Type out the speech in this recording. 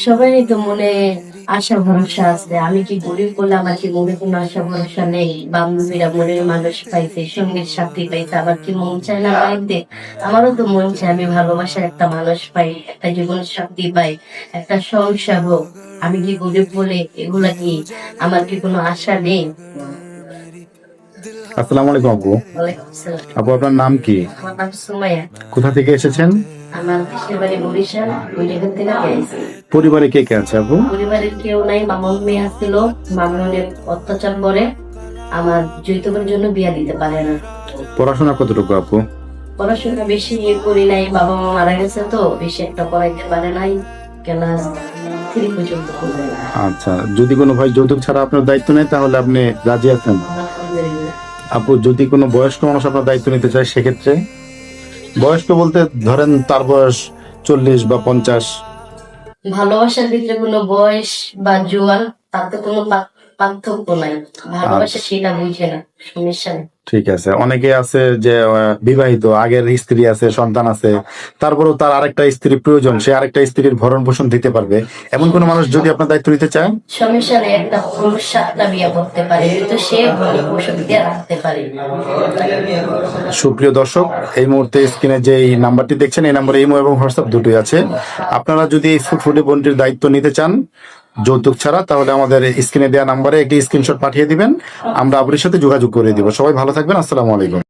সবারই তো মনে আশা ভরসা আছে। আমি কি গরিব বলে আমার কি মনে কোনো আশা ভরসা নেই? বান্ধবীরা মনের মানুষ পাইছে, সঙ্গীর সাথী পাইছে, আবার কি মন চায় না পাইতে? আমারও তো মন চায় আমি ভালোবাসার একটা মানুষ পাই, একটা জীবন সাথী পাই, একটা সংসার হোক। আমি কি গরিব বলে এগুলা কি আমার কি কোনো আশা নেই? আসসালামু আলাইকুম আপু। ওয়ালাইকুম আসসালাম। আপু, আপনার নাম কি? আমার নাম সুমাইয়া। কোথা থেকে এসেছেন? আমার দেশের বাড়ি বরিশাল। ওই জায়গা থেকে আমি আইছি। পরিবারে কে কে আছে আপু? পরিবারের কেউ নাই, মামুন মেয়ে আসছিল, মামুনের অত্যাচার করে আমার যৌতুকের জন্য বিয়া দিতে পারে না। পড়াশোনা কতটুকু আপু? পড়াশোনা বেশি ইয়ে করি নাই, বাবা মা মারা গেছে তো বেশি একটা পড়াইতে পারে নাই, ক্লাস 3 পর্যন্ত পড়ে না। আচ্ছা, যদি কোনো ভাই যৌতুক ছাড়া আপনার দায়িত্ব নেয় তাহলে আপনি রাজি আছেন? আলহামদুলিল্লাহ। আপু, যদি কোনো বয়স্ক মানুষ আপনার দায়িত্ব নিতে চায় সেক্ষেত্রে? বয়স্ক বলতে ধরেন তার বয়স 40 বা 50। ভালোবাসার ভিতরে কোনো বয়স বা জোয়ান তাতে কোনো পার্থক্য নাই। ভালোবাসা সেটা বুঝে না, সমস্যা নেই। ঠিক আছে, অনেকে আছে যে বিবাহিত, আগের স্ত্রী আছে, সন্তান আছে, তারপরেও তার আরেকটা স্ত্রী প্রয়োজন, সে আরেকটা স্ত্রীর ভরণ পোষণ দিতে পারবে। এমন কোন মানুষ যদি আপনার দায়িত্ব নিতে চায়? সমস্যা নেই, একটা পুরুষ 7টা বিয়ে করতে পারে, কিন্তু সে ঘরে পোষক দিয়ে রাখতে পারে। সুপ্রিয় দর্শক, এই মুহূর্তে স্ক্রিনে যে এই নাম্বারটি দেখছেন, এই নাম্বারে ইমো এবং হোয়াটসঅ্যাপ দুটোই আছে। আপনারা যদি এই ফুটফুটে বোনটির দায়িত্ব নিতে চান যৌতুক ছাড়া, তাহলে আমাদের স্ক্রিনে দেওয়া নাম্বারে একটি স্ক্রিনশট পাঠিয়ে দিবেন, আমরা আপুর সাথে যোগাযোগ করে দিব। সবাই ভালো থাকবেন। আসসালামু আলাইকুম।